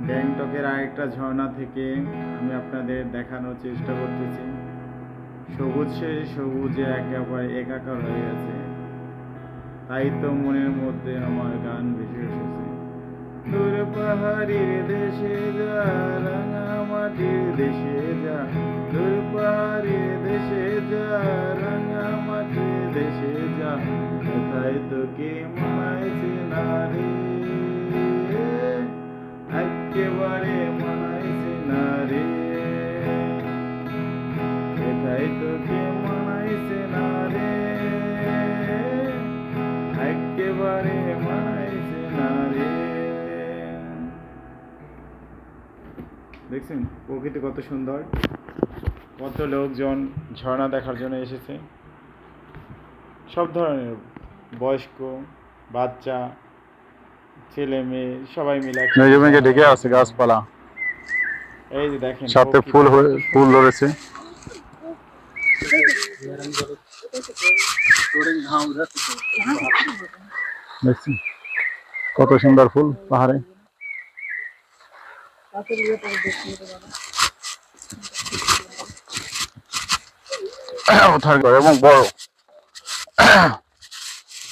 গ্যাংটকের আরেকটা ঝর্ণা থেকে আমি আপনাদের দেখানোর চেষ্টা করতেছি। সবুজে সবুজে একেবারে একাকার হয়ে গেছে, তাই তো মনের মধ্যে আমার গান ভেসে এসেছে। দূর পাহাড়ির দেশে যা, রাঙা মাটির দেশে যা, দূর পাহাড়ির দেশে যা, রাঙা মাটির দেশে যা, কোথায় তোকে মানাইছে না রে, একেবারে মানাইছে না রে, কোথায় তোকে মানাইছে না রে, একেবারে মানাইছে না রে। দেখছেন প্রকৃতি কত সুন্দর, কত লোকজন ঝর্ণা দেখার জন্য এসেছে, সব ধরনের বয়স্ক, বাচ্চা, ছেলে মেয়ে সবাই মিলে মেঘে ঢেকে আছে গাছপালা, এই যে দেখেন সাথে ফুল ধরেছে। দেখছেন কত সুন্দর ফুল পাহাড়ে। এবং বড়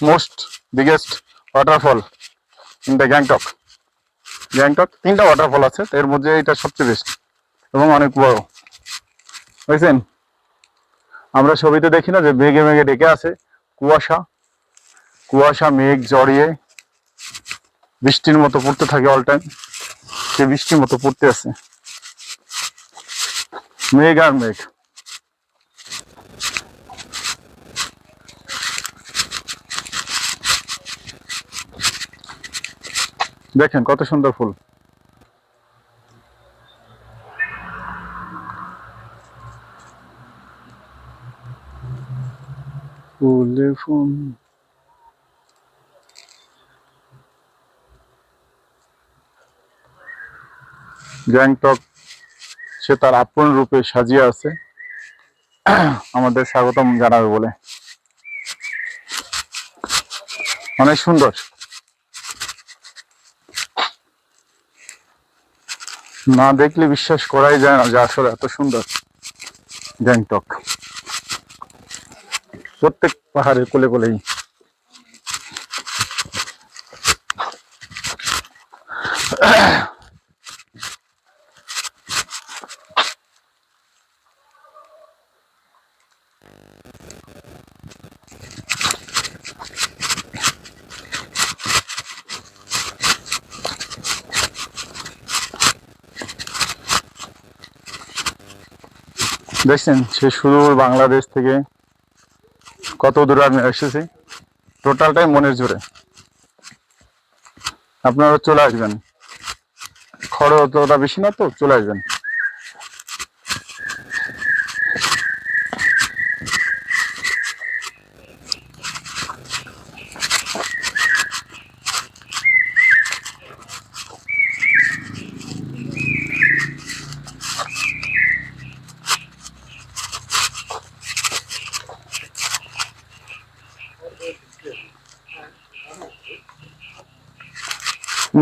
most biggest waterfall in the Gangtok. তিনটা ওয়াটারফল আছে, এর মধ্যে এটা সবচেয়ে বেস্ট এবং অনেক বড়। বুঝছেন, আমরা ছবিতে দেখি না যে মেঘে মেঘে ঢেকে আছে, কুয়াশা মেঘ জড়িয়ে বৃষ্টির মতো পড়তে থাকে অল টাইম, সে বৃষ্টির মতো পড়তে আছে, মেঘ আর মেঘ। দেখেন কত সুন্দর ফুল। ফুলে ফুল গ্যাংটক সে তার আপন রূপে সাজিয়ে আছে, আমাদের স্বাগতম জানাবে বলে। অনেক সুন্দর, না দেখলে বিশ্বাস করাই যায় না যে আসলে এত সুন্দর গ্যাংটক। প্রত্যেক পাহাড়ের কোলে কোলেই দেখছেন সে সুদূর বাংলাদেশ থেকে কত দূরে আমি এসেছি, টোটালটাই মনের জোরে। আপনারা চলে আসবেন, খরচ অতটা বেশি না তো, চলে আসবেন।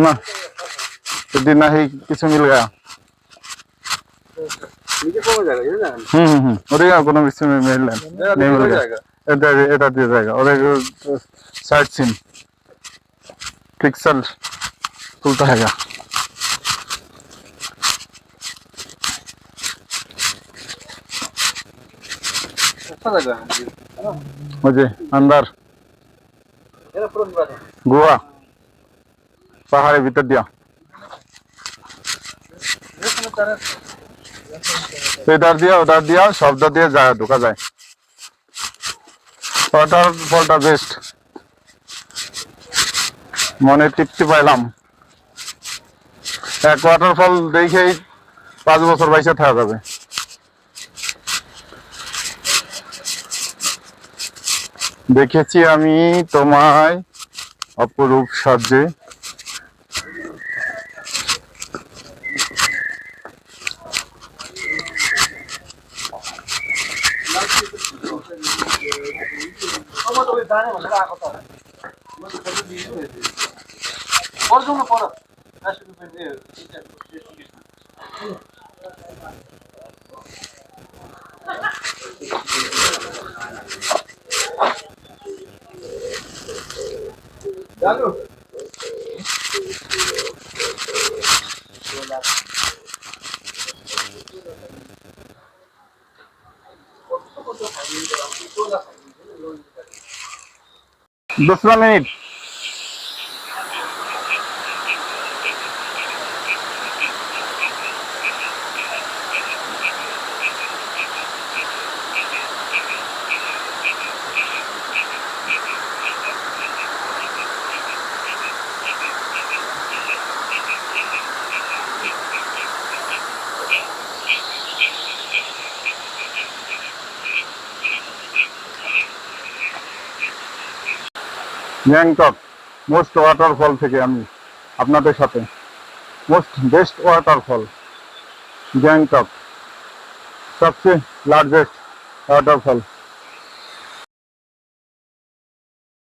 ना दिन ना ही কিছু মিল গয়া। কোনো কিছু মিল এটা দিয়ে জায়গা ওদের साइट सीन पिक्सल तुलता है मुझे अंदर गोवा পাহাড়ের ভিতর দিয়া ওদার দিয়া শব্দ দিয়ে যায় ঢোকা যায়। ওয়াটারফলটা বেস্ট, মনে তৃপ্তি পাইলাম। এক ওয়াটারফল দেখেই 5 বছর বাইসে থাকা যাবে। দেখেছি আমি তোমায় অপরূপ সাজে, Por दूसरा मिनट গ্যাংটক মোস্ট ওয়াটারফল থেকে আমি আপনাদের সাথে মোস্ট বেস্ট ওয়াটারফল গ্যাংটক सबसे लार्जेस्ट वाटरफॉल